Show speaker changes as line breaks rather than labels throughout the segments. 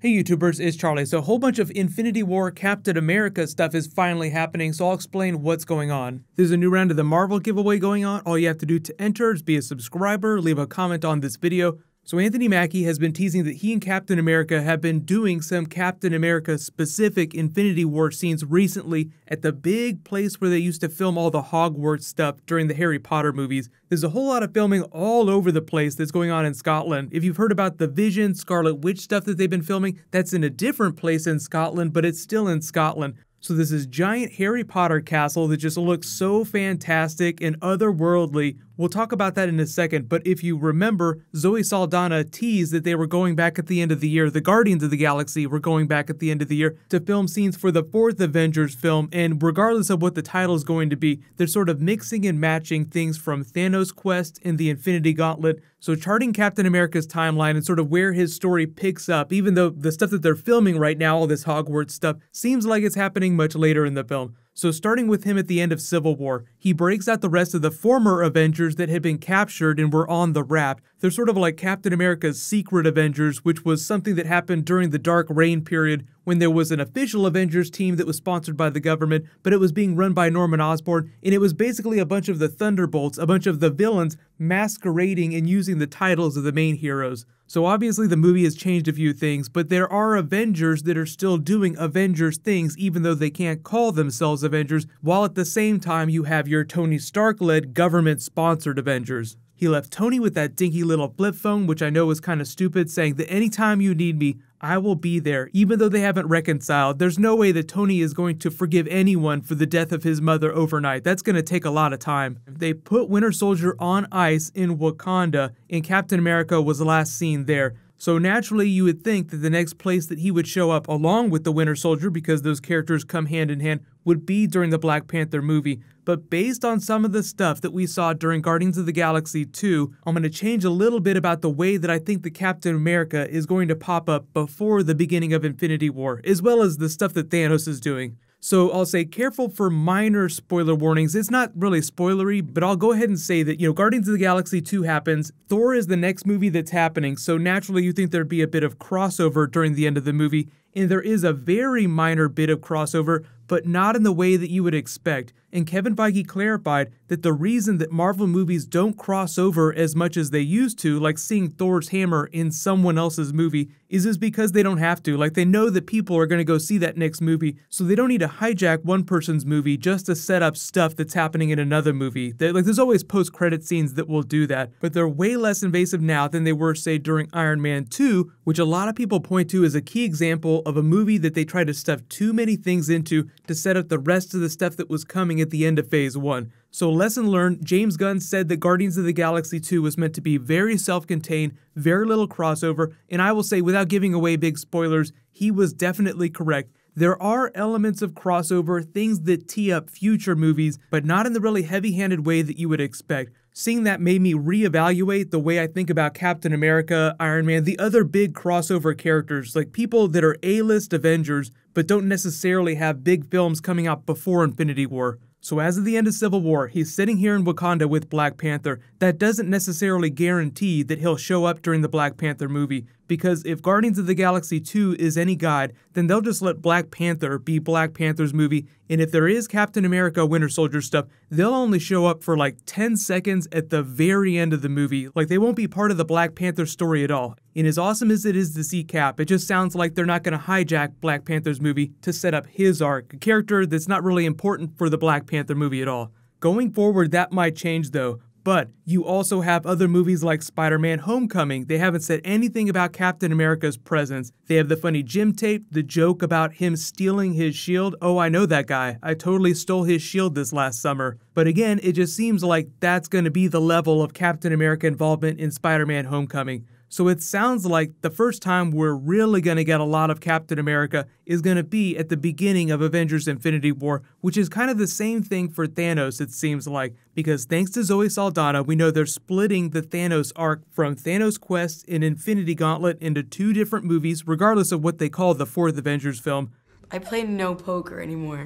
Hey YouTubers, it's Charlie. So a whole bunch of Infinity War Captain America stuff is finally happening, so I'll explain what's going on. There's a new round of the Marvel giveaway going on. All you have to do to enter is be a subscriber, leave a comment on this video. So Anthony Mackie has been teasing that he and Captain America have been doing some Captain America specific Infinity War scenes recently at the big place where they used to film all the Hogwarts stuff during the Harry Potter movies. There's a whole lot of filming all over the place that's going on in Scotland. If you've heard about the Vision, Scarlet Witch stuff that they've been filming, that's in a different place in Scotland, but it's still in Scotland. So there's this giant Harry Potter castle that just looks so fantastic and otherworldly. We'll talk about that in a second, but if you remember, Zoe Saldana teased that they were going back at the end of the year. The Guardians of the Galaxy were going back at the end of the year to film scenes for the fourth Avengers film, and regardless of what the title is going to be, they're sort of mixing and matching things from Thanos' quest and the Infinity Gauntlet, so charting Captain America's timeline and sort of where his story picks up, even though the stuff that they're filming right now, all this Hogwarts stuff, seems like it's happening much later in the film. So starting with him at the end of Civil War, he breaks out the rest of the former Avengers that had been captured and were on the raft. They're sort of like Captain America's secret Avengers, which was something that happened during the Dark Reign period when there was an official Avengers team that was sponsored by the government, but it was being run by Norman Osborn, and it was basically a bunch of the Thunderbolts, a bunch of the villains masquerading and using the titles of the main heroes. So obviously the movie has changed a few things, but there are Avengers that are still doing Avengers things even though they can't call themselves Avengers, while at the same time you have your Tony Stark-led government-sponsored Avengers. He left Tony with that dinky little flip phone, which I know is kind of stupid, saying that anytime you need me, I will be there. Even though they haven't reconciled, there's no way that Tony is going to forgive anyone for the death of his mother overnight. That's going to take a lot of time. They put Winter Soldier on ice in Wakanda, and Captain America was last seen there. So naturally, you would think that the next place that he would show up along with the Winter Soldier, because those characters come hand in hand, would be during the Black Panther movie. But based on some of the stuff that we saw during Guardians of the Galaxy 2, I'm going to change a little bit about the way that I think the Captain America is going to pop up before the beginning of Infinity War, as well as the stuff that Thanos is doing. So I'll say careful for minor spoiler warnings. It's not really spoilery, but I'll go ahead and say that, Guardians of the Galaxy 2 happens. Thor is the next movie that's happening, so naturally you think there'd be a bit of crossover during the end of the movie, and there is a very minor bit of crossover, but not in the way that you would expect. And Kevin Feige clarified that the reason that Marvel movies don't cross over as much as they used to, like seeing Thor's hammer in someone else's movie, is because they don't have to. Like, they know that people are going to go see that next movie, so they don't need to hijack one person's movie just to set up stuff that's happening in another movie. There's always post-credit scenes that will do that, but they're way less invasive now than they were, say, during Iron Man 2, which a lot of people point to as a key example of a movie that they tried to stuff too many things into to set up the rest of the stuff that was coming at the end of Phase 1. So lesson learned, James Gunn said that Guardians of the Galaxy 2 was meant to be very self-contained, very little crossover, and I will say, without giving away big spoilers, he was definitely correct. There are elements of crossover, things that tee up future movies, but not in the really heavy-handed way that you would expect. Seeing that made me reevaluate the way I think about Captain America, Iron Man, the other big crossover characters, like people that are A-list Avengers, but don't necessarily have big films coming out before Infinity War. So as of the end of Civil War, he's sitting here in Wakanda with Black Panther. That doesn't necessarily guarantee that he'll show up during the Black Panther movie, because if Guardians of the Galaxy 2 is any guide, then they'll just let Black Panther be Black Panther's movie, and if there is Captain America Winter Soldier stuff, they'll only show up for like 10 seconds at the very end of the movie. Like, they won't be part of the Black Panther story at all. And as awesome as it is to see Cap, it just sounds like they're not going to hijack Black Panther's movie to set up his arc, a character that's not really important for the Black Panther movie at all. Going forward, that might change though. But you also have other movies like Spider-Man Homecoming. They haven't said anything about Captain America's presence. They have the funny Jim tape, the joke about him stealing his shield. Oh, I know that guy. I totally stole his shield this last summer. But again, it just seems like that's going to be the level of Captain America involvement in Spider-Man Homecoming. So it sounds like the first time we're really going to get a lot of Captain America is going to be at the beginning of Avengers Infinity War, which is kind of the same thing for Thanos, it seems like, because thanks to Zoe Saldana, we know they're splitting the Thanos arc from Thanos' quest and Infinity Gauntlet into two different movies, regardless of what they call the fourth Avengers film.
I play no poker anymore.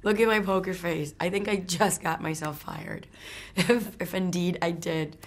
Look at my poker face. I think I just got myself fired. If indeed I did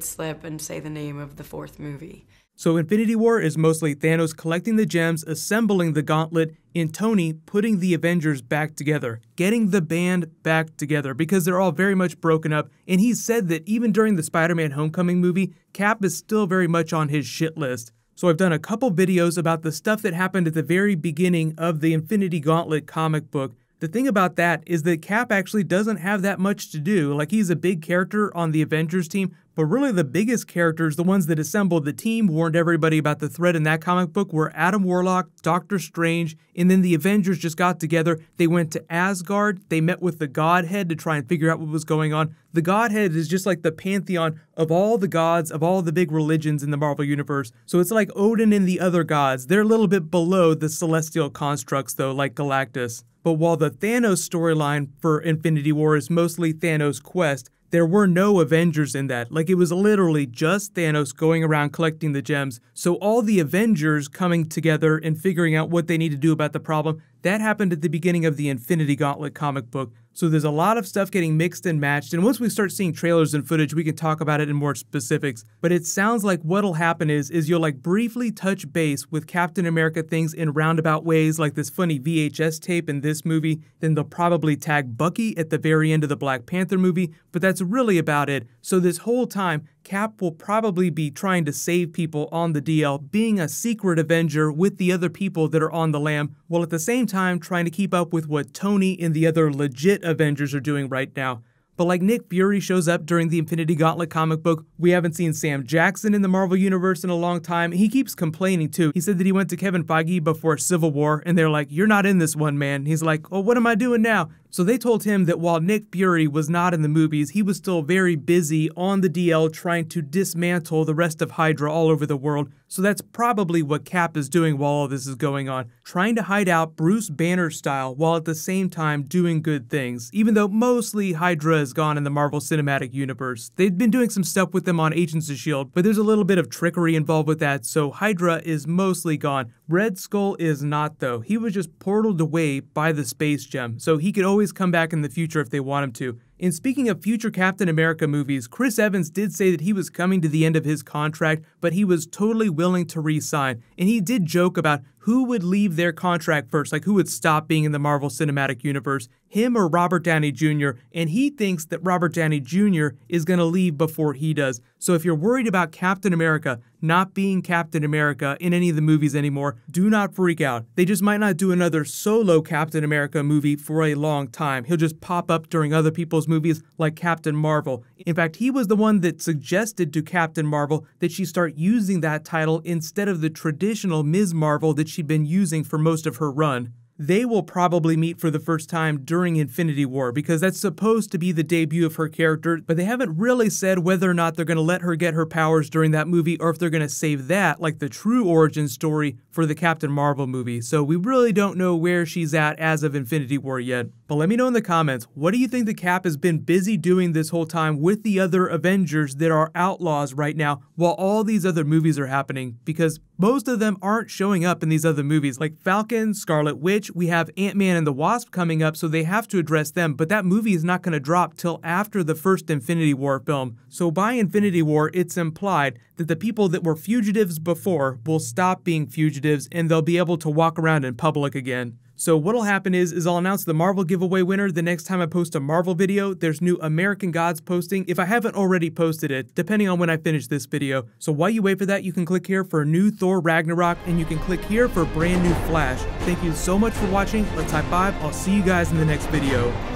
slip and say the name of the fourth movie.
So Infinity War is mostly Thanos collecting the gems, assembling the gauntlet, and Tony putting the Avengers back together, getting the band back together because they're all very much broken up, and he said that even during the Spider-Man Homecoming movie, Cap is still very much on his shit list. So I've done a couple videos about the stuff that happened at the very beginning of the Infinity Gauntlet comic book. The thing about that is that Cap actually doesn't have that much to do. Like, he's a big character on the Avengers team, but really the biggest characters, the ones that assembled the team, warned everybody about the threat in that comic book, were Adam Warlock, Doctor Strange, and then the Avengers just got together. They went to Asgard, they met with the Godhead to try and figure out what was going on. The Godhead is just like the pantheon of all the gods, of all the big religions in the Marvel Universe. So it's like Odin and the other gods. They're a little bit below the celestial constructs though, like Galactus. But while the Thanos storyline for Infinity War is mostly Thanos' quest, there were no Avengers in that. Like, it was literally just Thanos going around collecting the gems. So all the Avengers coming together and figuring out what they need to do about the problem, that happened at the beginning of the Infinity Gauntlet comic book. So there's a lot of stuff getting mixed and matched, and once we start seeing trailers and footage, we can talk about it in more specifics. But it sounds like what'll happen is you'll like briefly touch base with Captain America things in roundabout ways, like this funny VHS tape in this movie. Then they'll probably tag Bucky at the very end of the Black Panther movie, but that's really about it. So this whole time, Cap will probably be trying to save people on the DL, being a secret Avenger with the other people that are on the lam, while at the same time trying to keep up with what Tony and the other legit Avengers are doing right now. But like Nick Fury shows up during the Infinity Gauntlet comic book, we haven't seen Sam Jackson in the Marvel Universe in a long time. He keeps complaining too. He said that he went to Kevin Feige before Civil War, and they're like, "You're not in this one, man." He's like, "Oh, what am I doing now?" So they told him that while Nick Fury was not in the movies, he was still very busy on the DL trying to dismantle the rest of Hydra all over the world. So that's probably what Cap is doing while all this is going on, trying to hide out Bruce Banner style while at the same time doing good things, even though mostly Hydra is gone in the Marvel Cinematic Universe. They've been doing some stuff with them on Agents of S.H.I.E.L.D., but there's a little bit of trickery involved with that, so Hydra is mostly gone. Red Skull is not though. He was just portaled away by the space gem, so he could always come back in the future if they want him to. And speaking of future Captain America movies, Chris Evans did say that he was coming to the end of his contract, but he was totally willing to re-sign. And he did joke about who would leave their contract first, like who would stop being in the Marvel Cinematic Universe, him or Robert Downey Jr., and he thinks that Robert Downey Jr. is going to leave before he does. So if you're worried about Captain America not being Captain America in any of the movies anymore, do not freak out. They just might not do another solo Captain America movie for a long time. He'll just pop up during other people's movies like Captain Marvel. In fact, he was the one that suggested to Captain Marvel that she start using that title instead of the traditional Ms. Marvel that she'd been using for most of her run. They will probably meet for the first time during Infinity War because that's supposed to be the debut of her character, but they haven't really said whether or not they're going to let her get her powers during that movie or if they're going to save that, like the true origin story, for the Captain Marvel movie. So we really don't know where she's at as of Infinity War yet. But let me know in the comments, what do you think the Cap has been busy doing this whole time with the other Avengers that are outlaws right now while all these other movies are happening? Because most of them aren't showing up in these other movies, like Falcon, Scarlet Witch. We have Ant-Man and the Wasp coming up, so they have to address them, but that movie is not going to drop till after the first Infinity War film. So by Infinity War, it's implied that the people that were fugitives before will stop being fugitives and they'll be able to walk around in public again. So what'll happen is I'll announce the Marvel giveaway winner the next time I post a Marvel video. There's new American Gods posting if I haven't already posted it, depending on when I finish this video. So while you wait for that, you can click here for new Thor Ragnarok, and you can click here for brand new Flash. Thank you so much for watching. Let's high five. I'll see you guys in the next video.